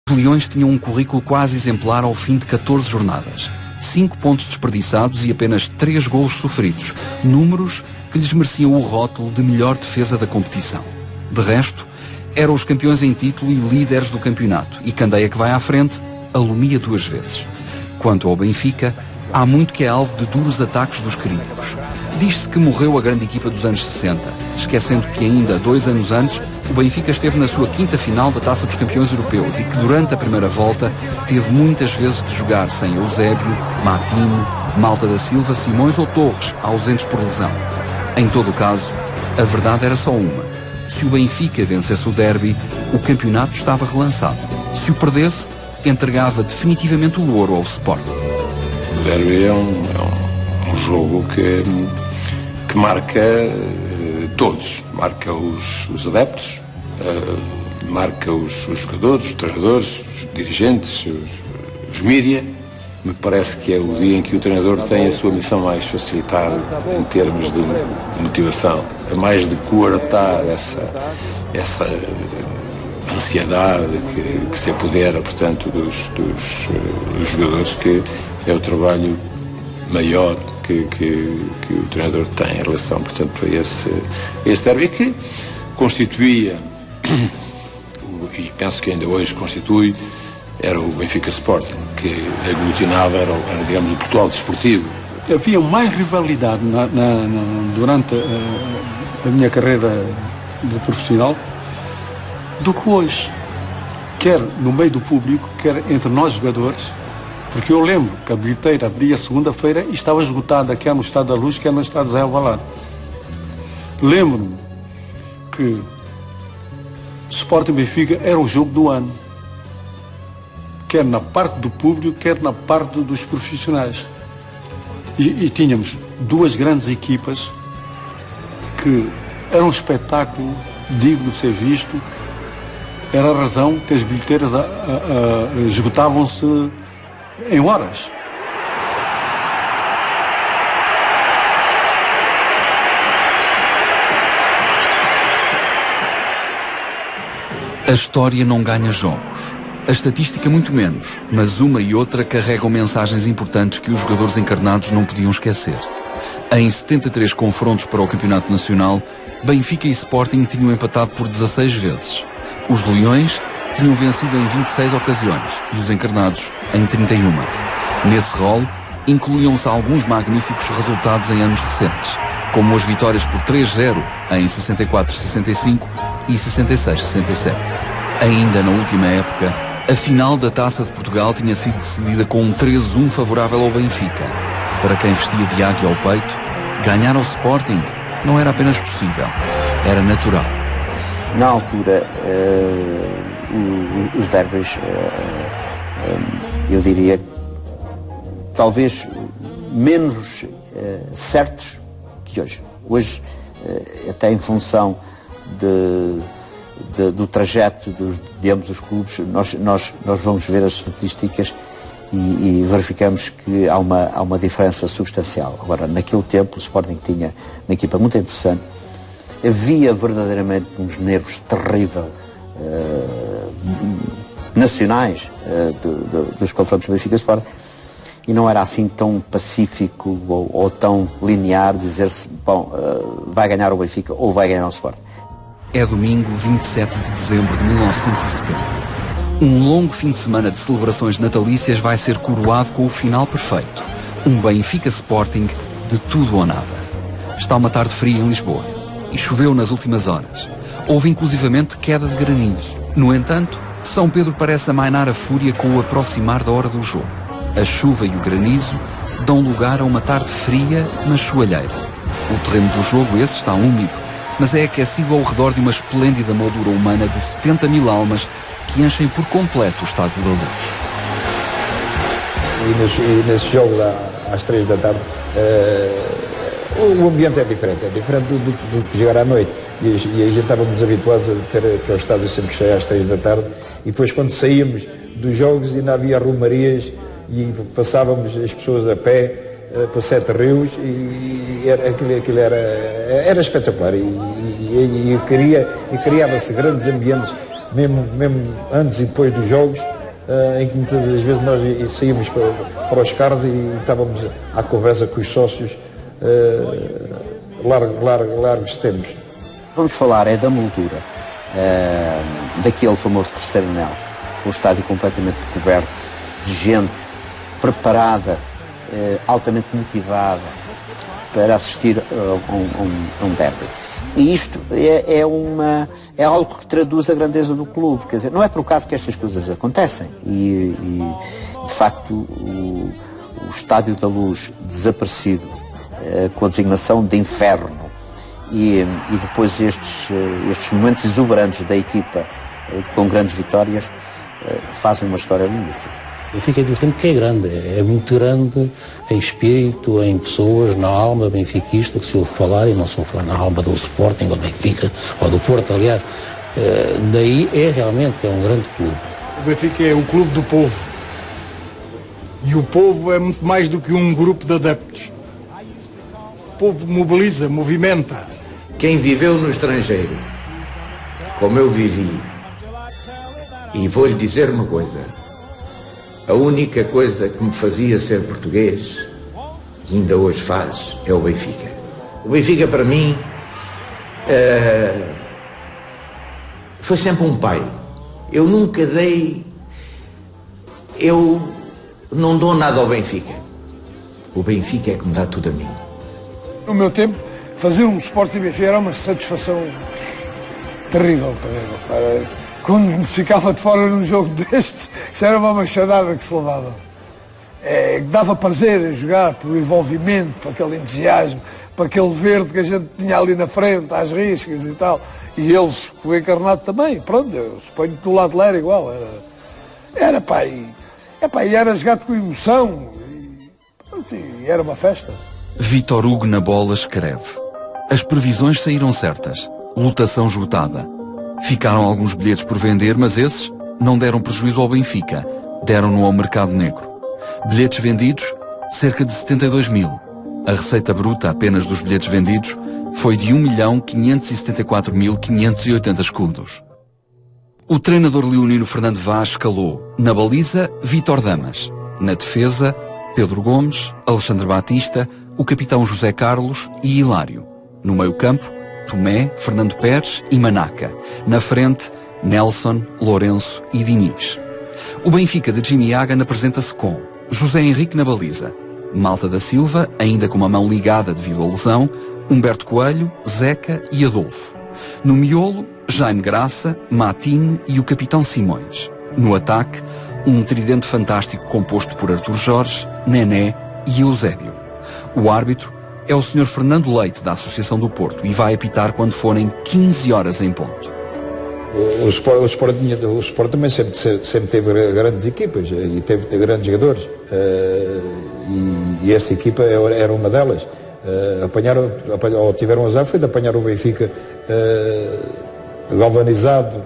Os Leões tinham um currículo quase exemplar ao fim de 14 jornadas. 5 pontos desperdiçados e apenas 3 golos sofridos. Números que lhes mereciam o rótulo de melhor defesa da competição. De resto, eram os campeões em título e líderes do campeonato. E candeia que vai à frente, alumia 2 vezes. Quanto ao Benfica, há muito que é alvo de duros ataques dos críticos. Diz-se que morreu a grande equipa dos anos 60, esquecendo que ainda 2 anos antes o Benfica esteve na sua 5ª final da Taça dos Campeões Europeus e que durante a primeira volta teve muitas vezes de jogar sem Eusébio, Matino, Malta da Silva, Simões ou Torres, ausentes por lesão. Em todo o caso, a verdade era só uma. Se o Benfica vencesse o derby, o campeonato estava relançado. Se o perdesse, entregava definitivamente o ouro ao Sporting. O derby é um jogo que marca todos. Marca os adeptos, marca os jogadores, os treinadores, os dirigentes, os mídia. Me parece que é o dia em que o treinador tem a sua missão mais facilitada em termos de motivação. É mais de coartar essa ansiedade que se apodera, portanto, dos jogadores, que é o trabalho maior que o treinador tem em relação, portanto, a esse derby, que constituía, e penso que ainda hoje constitui, era o Benfica Sporting, que aglutinava, era digamos, o Portugal desportivo. Havia mais rivalidade durante a minha carreira de profissional do que hoje, quer no meio do público, quer entre nós jogadores, porque eu lembro que a bilheteira abria segunda-feira e estava esgotada, quer no Estado da Luz, quer no Estado Zé Alvalade. Lembro-me que Sporting Benfica era o jogo do ano, quer na parte do público, quer na parte dos profissionais. E tínhamos 2 grandes equipas que era um espetáculo digno de ser visto. Era a razão que as bilheteiras esgotavam-se em horas. A história não ganha jogos. A estatística muito menos, mas uma e outra carregam mensagens importantes que os jogadores encarnados não podiam esquecer. Em 73 confrontos para o Campeonato Nacional, Benfica e Sporting tinham empatado por 16 vezes. Os Leões tinham vencido em 26 ocasiões e os encarnados em 31. Nesse rol, incluíam-se alguns magníficos resultados em anos recentes, como as vitórias por 3-0 em 64-65 e 66-67. Ainda na última época, a final da Taça de Portugal tinha sido decidida com um 3-1 favorável ao Benfica. Para quem vestia de águia ao peito, ganhar ao Sporting não era apenas possível, era natural. Na altura, os derbys, eu diria, talvez menos certos que hoje. Hoje, até em função do trajeto de ambos os clubes, nós vamos ver as estatísticas e verificamos que há uma diferença substancial. Agora, naquele tempo, o Sporting tinha uma equipa muito interessante, havia verdadeiramente uns nervos terríveis nacionais dos confrontos Benfica Sporting, e não era assim tão pacífico ou tão linear dizer-se, bom, vai ganhar o Benfica ou vai ganhar o Sporting. É domingo 27 de dezembro de 1970. Um longo fim de semana de celebrações natalícias vai ser coroado com o final perfeito. Um Benfica Sporting de tudo ou nada. Está uma tarde fria em Lisboa e choveu nas últimas horas. Houve inclusivamente queda de granizo. No entanto, São Pedro parece amainar a fúria com o aproximar da hora do jogo. A chuva e o granizo dão lugar a uma tarde fria, mas soalheira. O terreno do jogo, esse, está úmido, mas é aquecido ao redor de uma esplêndida moldura humana de 70 mil almas que enchem por completo o Estádio da Luz. E nesse jogo lá, às 3 da tarde, o ambiente é diferente do que jogar à noite. E a gente estávamos habituados a ter aquele estádio sempre cheio às 3 da tarde, e depois quando saíamos dos jogos ainda havia rumarias e passávamos as pessoas a pé para 7 rios, e aquilo era espetacular, e criava-se grandes ambientes, mesmo antes e depois dos jogos, em que muitas das vezes nós saímos para os carros e estávamos à conversa com os sócios largos tempos. Vamos falar da moldura, daquele famoso terceiro anel, um estádio completamente coberto de gente preparada, altamente motivada para assistir a um derby. E isto é algo que traduz a grandeza do clube. Quer dizer, não é por acaso que estas coisas acontecem. E de facto, o Estádio da Luz desaparecido, com a designação de inferno, e depois estes momentos exuberantes da equipa com grandes vitórias, fazem uma história lindíssima. O Benfica é diferente porque é grande, é muito grande em espírito, em pessoas, na alma benfiquista, que se ouve falar, e não se ouve falar na alma do Sporting, ou do Benfica, ou do Porto, aliás. Daí realmente um grande clube. O Benfica é o clube do povo. E o povo é muito mais do que um grupo de adeptos. O povo mobiliza, movimenta. Quem viveu no estrangeiro, como eu vivi, e vou-lhe dizer uma coisa, a única coisa que me fazia ser português, e ainda hoje faz, é o Benfica. O Benfica, para mim, foi sempre um pai. Eu nunca dei... Eu não dou nada ao Benfica. O Benfica é que me dá tudo a mim. No meu tempo, fazer um Sporting Benfica era uma satisfação terrível para mim. Quando se ficava de fora num jogo destes, isso era uma machadada que se levava. Dava prazer a jogar, pelo envolvimento, por aquele entusiasmo, para aquele verde que a gente tinha ali na frente, às riscas e tal. E eles, o encarnado também, pronto, eu suponho que do lado de lá era igual. E era jogado com emoção, e era uma festa. Vítor Hugo na bola escreve: as previsões saíram certas, lotação esgotada. Ficaram alguns bilhetes por vender, mas esses não deram prejuízo ao Benfica, deram-no ao mercado negro. Bilhetes vendidos, cerca de 72 mil. A receita bruta apenas dos bilhetes vendidos foi de 1.574.580 escudos. O treinador leonino Fernando Vaz escalou na baliza Vítor Damas, na defesa Pedro Gomes, Alexandre Batista, o capitão José Carlos e Hilário. No meio-campo, Tomé, Fernando Pérez e Manaca. Na frente, Nelson, Lourenço e Diniz. O Benfica de Jimmy Hagan apresenta-se com José Henrique na baliza, Malta da Silva, ainda com uma mão ligada devido à lesão, Humberto Coelho, Zeca e Adolfo. No miolo, Jaime Graça, Matine e o capitão Simões. No ataque, um tridente fantástico composto por Artur Jorge, Nené e Eusébio. O árbitro é o Sr. Fernando Leite, da Associação do Porto, e vai apitar quando forem 15 horas em ponto. O Sport também sempre teve grandes equipas e teve grandes jogadores. E essa equipa era uma delas. Tiveram azar, foi de apanhar o Benfica galvanizado.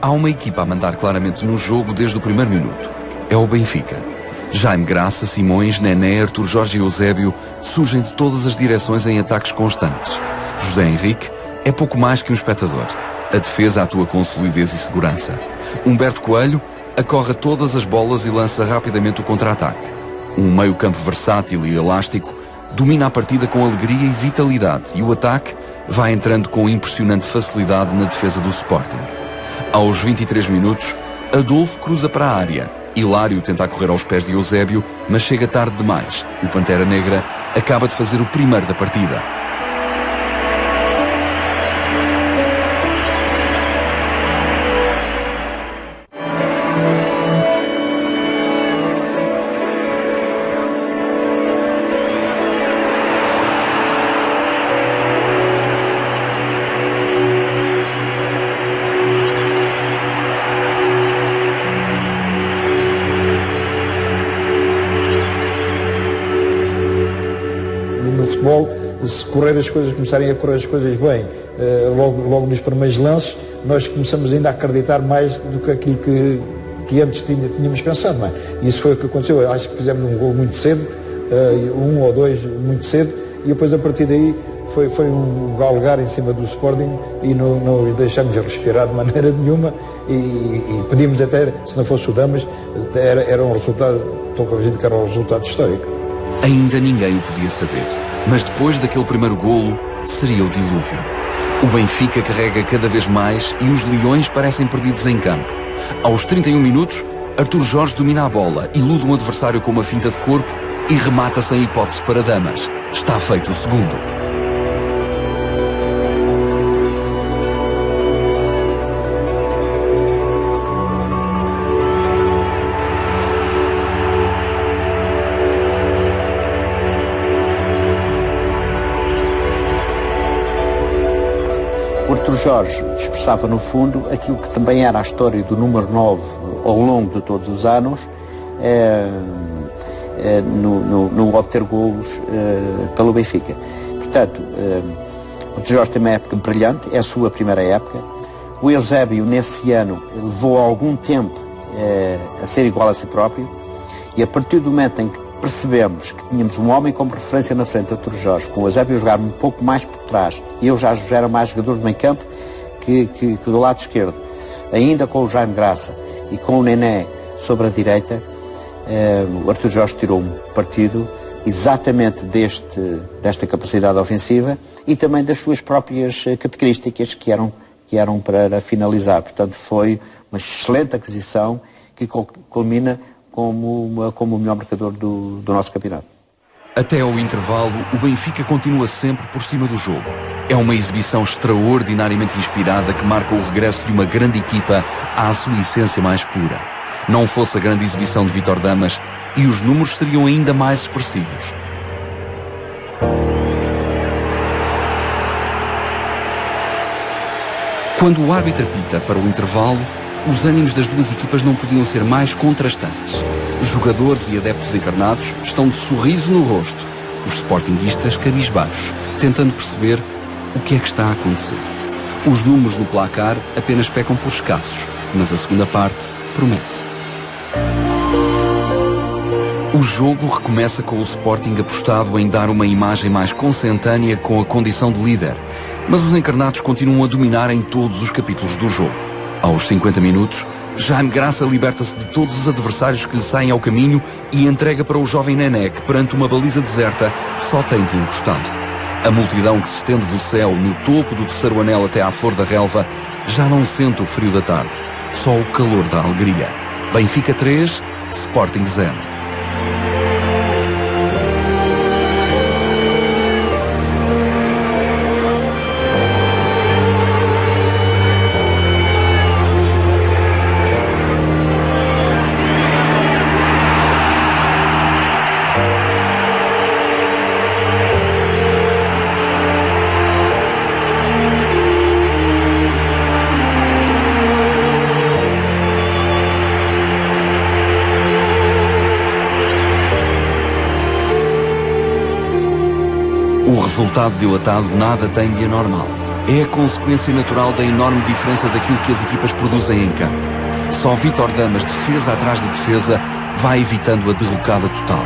Há uma equipa a mandar claramente no jogo desde o primeiro minuto. É o Benfica. Jaime Graça, Simões, Nené, Artur Jorge e Eusébio surgem de todas as direções em ataques constantes. José Henrique é pouco mais que um espectador. A defesa atua com solidez e segurança. Humberto Coelho acorre todas as bolas e lança rapidamente o contra-ataque. Um meio-campo versátil e elástico domina a partida com alegria e vitalidade, e o ataque vai entrando com impressionante facilidade na defesa do Sporting. Aos 23 minutos, Adolfo cruza para a área. Hilário tenta correr aos pés de Eusébio, mas chega tarde demais. O Pantera Negra acaba de fazer o primeiro da partida. Se correr as coisas, começarem a correr as coisas bem, logo nos primeiros lances, nós começamos ainda a acreditar mais do que aquilo que antes tínhamos pensado. Não é? E isso foi o que aconteceu. Acho que fizemos um gol muito cedo, um ou dois muito cedo, e depois a partir daí foi um galgar em cima do Sporting e não os deixamos respirar de maneira nenhuma e pedimos até, se não fosse o Damas, era um resultado, estou convencido que era um resultado histórico. Ainda ninguém o podia saber, mas depois daquele primeiro golo seria o dilúvio. O Benfica carrega cada vez mais e os Leões parecem perdidos em campo. Aos 31 minutos, Artur Jorge domina a bola, ilude um adversário com uma finta de corpo e remata sem hipótese para Damas. Está feito o segundo. O Artur Jorge expressava no fundo aquilo que também era a história do número 9 ao longo de todos os anos, no obter golos pelo Benfica. Portanto, o Artur Jorge tem uma época brilhante, é a sua primeira época. O Eusébio, nesse ano, levou algum tempo a ser igual a si próprio, e a partir do momento em que percebemos que tínhamos um homem como referência na frente, Artur Jorge, com o Eusébio a jogar um pouco mais por trás, e eu já era mais jogador de meio campo que do lado esquerdo, ainda com o Jaime Graça e com o Nené sobre a direita, o Artur Jorge tirou um partido exatamente desta capacidade ofensiva e também das suas próprias características que eram para finalizar. Portanto, foi uma excelente aquisição que culmina como o melhor marcador do nosso campeonato. Até ao intervalo, o Benfica continua sempre por cima do jogo. É uma exibição extraordinariamente inspirada que marca o regresso de uma grande equipa à sua essência mais pura. Não fosse a grande exibição de Vítor Damas, e os números seriam ainda mais expressivos. Quando o árbitro apita para o intervalo, os ânimos das duas equipas não podiam ser mais contrastantes. Jogadores e adeptos encarnados estão de sorriso no rosto. Os sportinguistas cabisbaixos, tentando perceber o que é que está a acontecer. Os números no placar apenas pecam por escassos, mas a segunda parte promete. O jogo recomeça com o Sporting apostado em dar uma imagem mais consentânea com a condição de líder, mas os encarnados continuam a dominar em todos os capítulos do jogo. Aos 50 minutos, Jaime Graça liberta-se de todos os adversários que lhe saem ao caminho e entrega para o jovem Nené, que perante uma baliza deserta só tem de encostar. A multidão que se estende do céu no topo do terceiro anel até à flor da relva já não sente o frio da tarde, só o calor da alegria. Benfica 3, Sporting 0. O resultado dilatado nada tem de anormal. É a consequência natural da enorme diferença daquilo que as equipas produzem em campo. Só Vítor Damas, defesa atrás de defesa, vai evitando a derrocada total.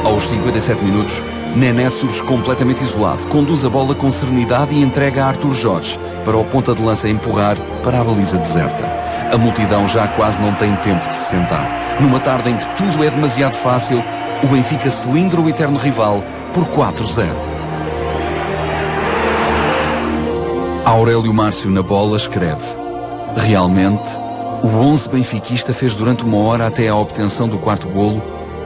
Aos 57 minutos, Nené surge completamente isolado, conduz a bola com serenidade e entrega a Artur Jorge para o ponta de lança empurrar para a baliza deserta. A multidão já quase não tem tempo de se sentar. Numa tarde em que tudo é demasiado fácil, o Benfica cilindra o eterno rival por 4-0. Aurélio Márcio na bola escreve: realmente, o 11 benfiquista fez durante uma hora até à obtenção do quarto golo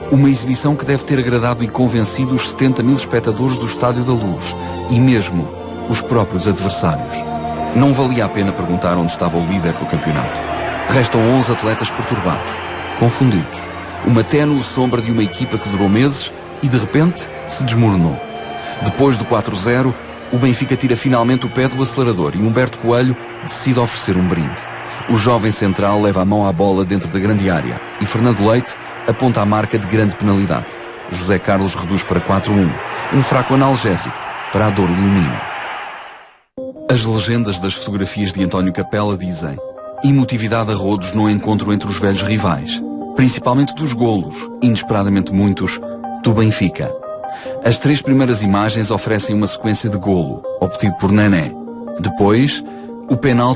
uma exibição que deve ter agradado e convencido os 70 mil espectadores do Estádio da Luz e mesmo os próprios adversários. Não valia a pena perguntar onde estava o líder do campeonato. Restam 11 atletas perturbados, confundidos. Uma ténue sombra de uma equipa que durou meses e de repente se desmoronou. Depois do 4-0, O Benfica tira finalmente o pé do acelerador e Humberto Coelho decide oferecer um brinde. O jovem central leva a mão à bola dentro da grande área e Fernando Leite aponta a marca de grande penalidade. José Carlos reduz para 4-1, um fraco analgésico para a dor leonina. As legendas das fotografias de António Capela dizem: emotividade a rodos no encontro entre os velhos rivais, principalmente dos golos, inesperadamente muitos, do Benfica. As 3 primeiras imagens oferecem uma sequência de golo, obtido por Nené. Depois, o penalti